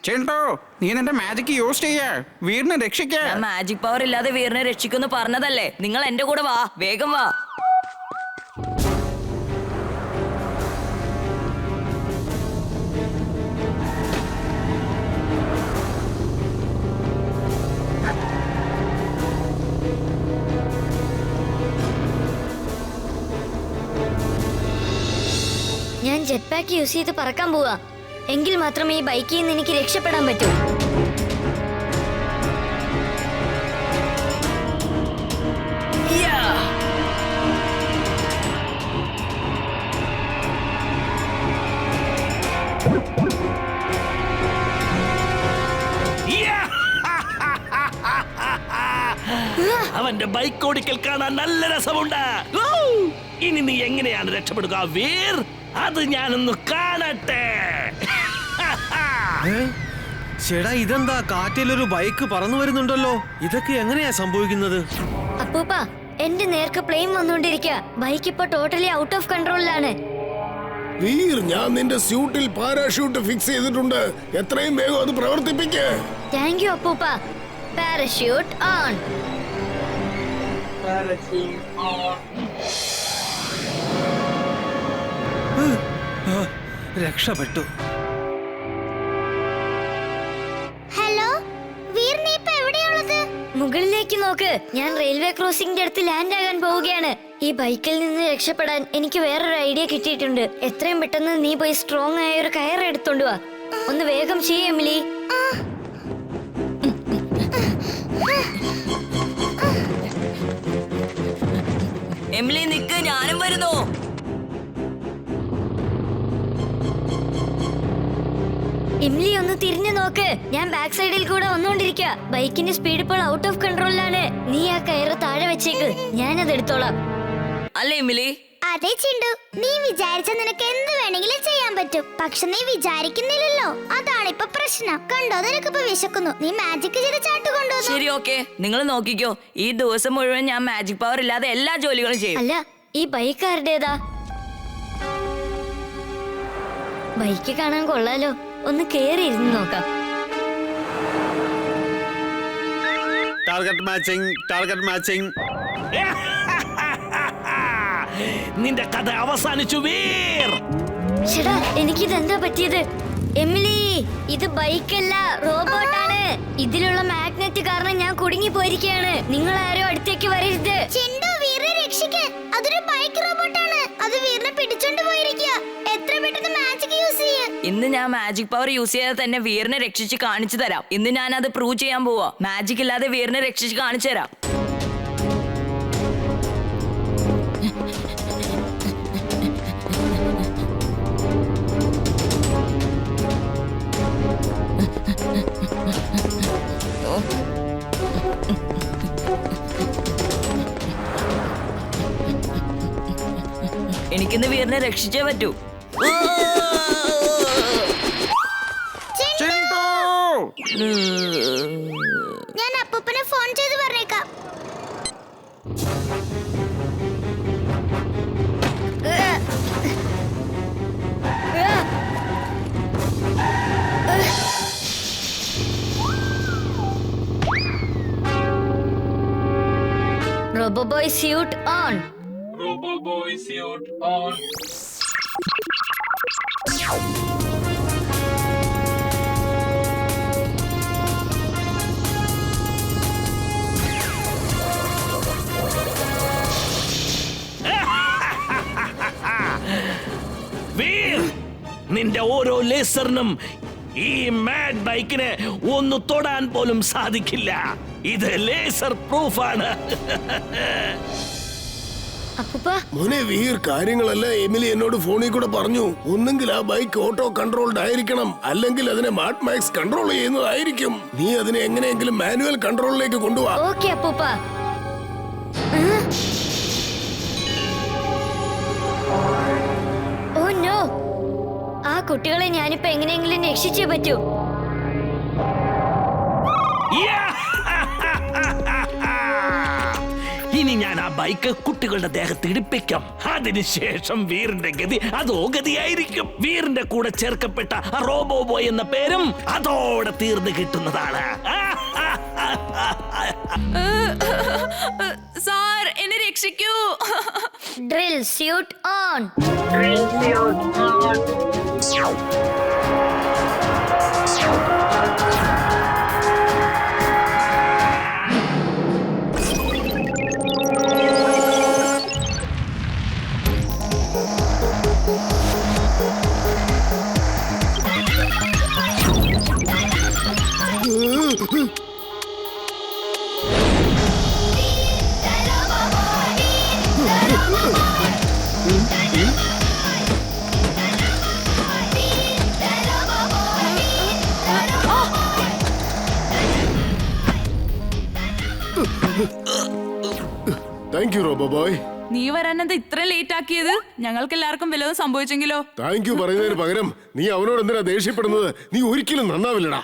ചേട്ടോ നീ നിന്റെ മാജിക് യൂസ് ചെയ്യാ വീടിനെ രക്ഷിക്കാ. മാജിക് പവർ ഇല്ലാതെ വീടിനെ രക്ഷിക്കുന്നു പറഞ്ഞതല്ലേ. നിങ്ങൾ എന്റെ കൂടെ വാ, വേഗം വാ. ഞാൻ ജെറ്റ് പാക്ക് യൂസ് ചെയ്ത് പറക്കാൻ പോവാ. എങ്കിൽ മാത്രമേ ഈ ബൈക്കിൽ നിന്ന് എനിക്ക് രക്ഷപ്പെടാൻ പറ്റൂ. അവന്റെ ബൈക്ക് ഓടിക്കൽ കാണാൻ നല്ല രസമുണ്ട്. ഇനി നീ എങ്ങനെയാണ് രക്ഷപ്പെടുക വീർ? അത് ഞാനൊന്ന് കാണട്ടെ. ചേടാ ഇതെന്താ കാറ്റിലൊരു ബൈക്ക് പറന്നു വരുന്നുണ്ടല്ലോ. ഇതൊക്കെ എങ്ങനെയാ സംഭവിക്കുന്നത്? അപ്പൂപ്പ എന്റെ നേർക്ക് പ്ലെയിൻ വന്നുകൊണ്ടിരിക്കുക. ബൈക്ക് ഇപ്പൊ ടോട്ടലി ഔട്ട് ഓഫ് കൺട്രോളിലാണ്. വീർ, ഞാൻ നിന്റെ സ്യൂട്ടിൽ പാരാഷൂട്ട് ഫിക്സ് ചെയ്തിട്ടുണ്ട്. എത്രയും വേഗം അത് പ്രവർത്തിപ്പിക്ക്. താങ്ക് യു അപ്പൂപ്പ. Parachute on. രക്ഷപ്പെട്ടു. ഹലോ വീർ, നീ ഇപ്പൊ എവിടെയുള്ളത്? മുകളിലേക്ക് നോക്ക്. ഞാൻ റെയിൽവേ ക്രോസിംഗിന്റെ അടുത്ത് ലാൻഡ് ആകാൻ പോവുകയാണ്. ഈ ബൈക്കിൽ നിന്ന് രക്ഷപ്പെടാൻ എനിക്ക് വേറൊരു ഐഡിയ കിട്ടിയിട്ടുണ്ട്. എത്രയും പെട്ടെന്ന് നീ പോയി സ്ട്രോങ് ആയ ഒരു കയർ എടുത്തോണ്ട് വാ. ഒന്ന് വേഗം ചെയ്യ് എമിലി. എമിലി നിക്ക്, ഞാനും വരുന്നു. എമിലി ഒന്ന് തിരിഞ്ഞു നോക്ക്. ഞാൻ ബാക്ക് സൈഡിൽ കൂടെ വന്നുകൊണ്ടിരിക്കുക. ബൈക്കിന്റെ സ്പീഡ് ഇപ്പോൾ ഔട്ട് ഓഫ് കൺട്രോളിലാണ്. നീ ആ കയറ് താഴെ വെച്ചേക്ക്, ഞാനത് എടുത്തോളാം. അല്ലേ എമിലി? അതെ ചിണ്ടു, നീ വിചാരിച്ച നിനക്ക് എന്ത് വേണമെങ്കിലും ചെയ്യാൻ പറ്റും. പക്ഷെ നീ വിചാരിക്കുന്നില്ലല്ലോ, അതാണ് ഇപ്പൊ പ്രശ്നം. കണ്ടോ, നിനക്കിപ്പോ വിശക്കുന്നു. നീ മാജിക് ചെയ്ത് ചാട്ടു കൊണ്ടോ. ശരി, ഓക്കെ, നിങ്ങൾ നോക്കിക്കോ. ഈ ദിവസം മുഴുവൻ ഞാൻ മാജിക് പവർ ഇല്ലാതെ എല്ലാ ജോലികളും ചെയ്യും. അല്ല, ഈ ബൈക്ക് ആരുടേതാ? ബൈക്ക് കാണാൻ കൊള്ളാലോ. ഒന്ന് കേറി ഇരുന്ന് നോക്കാം. Target matching, target matching. നിന്റെ കഥ അവസാനിച്ചു വീർ. ചേട്ടാ, എനിക്കിതെന്താ പറ്റിയത്? എമിലി, ഇത് ബൈക്കല്ല, റോബോട്ടാണ്. ഇതിലുള്ള മാഗ്നറ്റ് കാരണം ഞാൻ കുടുങ്ങി പോയിരിക്കുകയാണ്. നിങ്ങൾ ആരും അടുത്തേക്ക് വരരുത്. ചിണ്ടു, വീറിനെ രക്ഷിക്ക്. അതൊരു ബൈക്ക് റോബോട്ടാണ്. അത് വീറിനെ പിടിച്ചോണ്ട് പോയിരിക്കുക. എത്ര പെട്ടെന്ന് മാജിക് യൂസ് ചെയ്യ. ഇന്ന് ഞാൻ മാജിക് പവർ യൂസ് ചെയ്യാതെ തന്നെ വീറിനെ രക്ഷിച്ച് കാണിച്ചു തരാം. ഇന്ന് ഞാൻ അത് പ്രൂവ് ചെയ്യാൻ പോവാ. മാജിക് ഇല്ലാതെ വീറിനെ രക്ഷിച്ച് കാണിച്ചു തരാം. എനിക്കിന്ന് വീറിനെ രക്ഷിച്ചേ പറ്റൂ. ചേട്ടോ ഞാൻ അപ്പൂപ്പനെ ഫോൺ ചെയ്ത് പറഞ്ഞേക്കാം. Roboboy suit on. Roboboy suit on. Veer, നിന്റെ ഓരോ ലേസറിനും ഈ മാഡ് ബൈക്കിനെ ഒന്ന് തൊടാൻ പോലും സാധിക്കില്ല. ഇത് ലേസർ പ്രൂഫാണ്. അപ്പൂപ്പ, മോനെ വീർ, കാര്യങ്ങളെല്ലാം എമിലി എന്നോട് ഫോണിൽ കൂടെ പറഞ്ഞു. ഒന്നെങ്കിൽ ആ ബൈക്ക് ഓട്ടോ കൺട്രോൾഡ് ആയിരിക്കണം, അല്ലെങ്കിൽ അതിനെ മാഡ് മാക്സ് കൺട്രോൾ ചെയ്യുന്നതായിരിക്കും. നീ അതിനെ എങ്ങനെയെങ്കിലും മാനുവൽ കൺട്രോളിലേക്ക് കൊണ്ടുപോവാ. ഓക്കെ അപ്പൂപ്പ. ഓ നോ, ആ കുട്ടികളെ ഞാനിപ്പോ എങ്ങനെയെങ്കിലും രക്ഷിച്ചേ പറ്റൂ. ഇനി ഞാൻ ആ ബൈക്ക് കുട്ടികളുടെ ദേഹത്ത് ഇടിപ്പിക്കും. അതിനുശേഷം വീറിന്റെ ഗതി അതോ ഗതിയായിരിക്കും. വീറിന്റെ കൂടെ ചേർക്കപ്പെട്ട റോബോ ബോയ് എന്ന പേരും അതോടെ തീർന്നു കിട്ടുന്നതാണ്. സാർ എന്നെ രക്ഷിക്കൂ. Drill suit on. Thank you Roboboy. നീ വരാനെന്താ ഇത്ര ലേറ്റ് ആക്കിയത്? ഞങ്ങൾക്ക് എല്ലാവർക്കും വല്ലതും സംഭവിച്ചെങ്കിലോ? താങ്ക് യു പറയുന്നതിന് പകരം നീ അവനോട് എന്തിനാ ദേഷ്യപ്പെടുന്നത്? നീ ഒരിക്കലും നന്നാവില്ലടാ.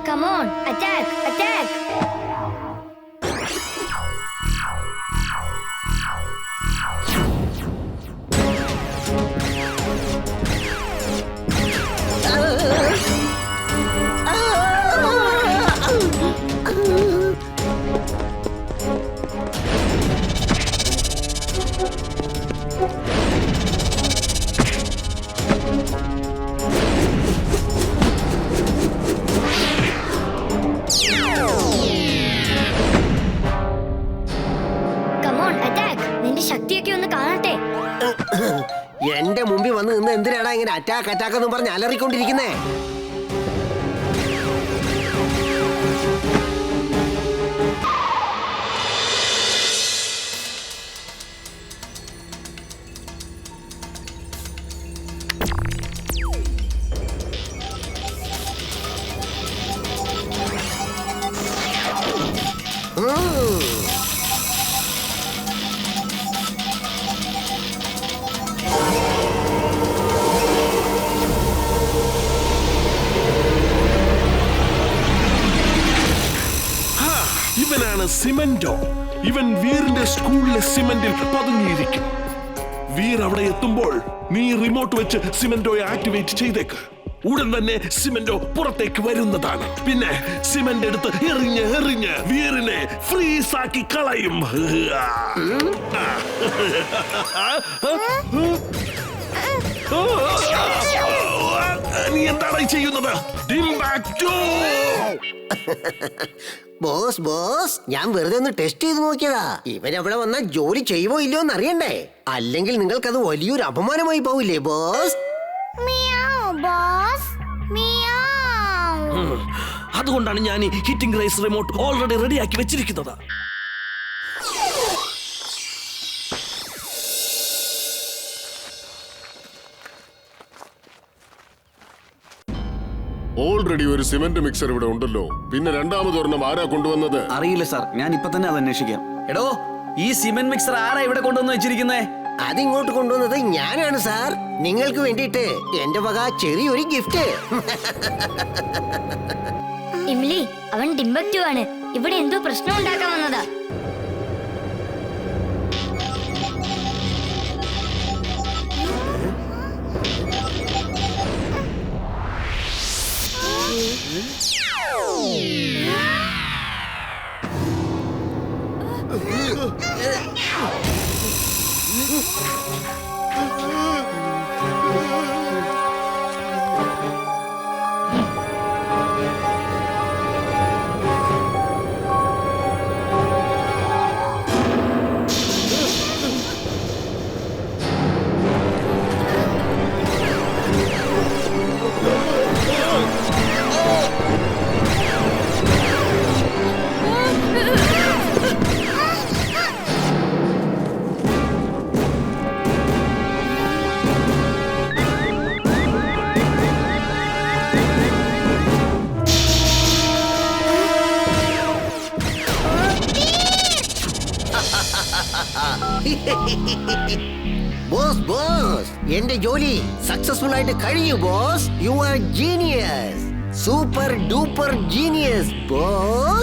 Come on, attack, attack. എന്റെ മുമ്പിൽ വന്ന് നിന്ന് എന്തിനാടാ ഇങ്ങനെ അറ്റാക്ക് അറ്റാക്ക് എന്ന് പറഞ്ഞ് അലറിക്കൊണ്ടിരിക്കുന്നേ? ഇവനാണ് സിമന്റോ. ഇവൻ വീറിന്റെ സ്കൂളിലെ സിമന്റിൽ പതുങ്ങിയിരിക്കും. വീർ അവിടെ എത്തുമ്പോൾ നീ റിമോട്ട് വെച്ച് സിമന്റോയെ ആക്ടിവേറ്റ് ചെയ്തേക്ക്. ഉടൻ തന്നെ സിമന്റോ പുറത്തേക്ക് വരുന്നതാണ്. പിന്നെ സിമന്റ് എടുത്ത് എറിഞ്ഞ് എറിഞ്ഞ് വീറിനെ ഫ്രീസ് ആക്കി കളയും. നീ എന്താണ് ചെയ്യുന്നത്? ബോസ് ബോസ്, ഞാൻ വെറുതെ ഒന്ന് ടെസ്റ്റ് ചെയ്ത് നോക്കിയതാ. ഇവരവിടെ വന്നാൽ ജോലി ചെയ്യുമോ ഇല്ലയോ എന്ന് അറിയണ്ടേ? അല്ലെങ്കിൽ നിങ്ങൾക്കത് വലിയൊരു അപമാനമായി പോവില്ലേ ബോസ്? അതുകൊണ്ടാണ് ഞാൻ ഈ ഹിറ്റിംഗ് റേസ് റിമോട്ട് ഓൾറെഡി റെഡിയാക്കി വെച്ചിരിക്കുന്നത്. ഓൾറെഡി ഒരു സിമന്റ് മിക്സർ ഇവിടെ ഉണ്ടല്ലോ. പിന്നെ രണ്ടാമതൊരെണ്ണം ആരാ കൊണ്ടുവന്നത്? അറിയില്ല സാർ, ഞാൻ ഇപ്പൊ തന്നെ അത് അന്വേഷിക്കാം. എടോ, ഈ സിമന്റ് മിക്സർ ആരാ ഇവിടെ കൊണ്ടുവന്ന് വെച്ചിരിക്കുന്നേ? അതിങ്ങോട്ട് കൊണ്ടുവന്നത് ഞാനാണ് സാർ. നിങ്ങൾക്ക് വേണ്ടിയിട്ട് എന്റെ വക ചെറിയൊരു ഗിഫ്റ്റ്. ഇംലി, അവൻ ഡിംബക്റ്റു ആണ്. ഇവിടെ എന്തോ പ്രശ്നം ഉണ്ടാക്കാൻ വന്നതാ. ബോസ് ബോസ് എന്റെ ജോലി സക്സസ്ഫുൾ ആയിട്ട് കഴിഞ്ഞു boss. You are genius, super duper genius boss.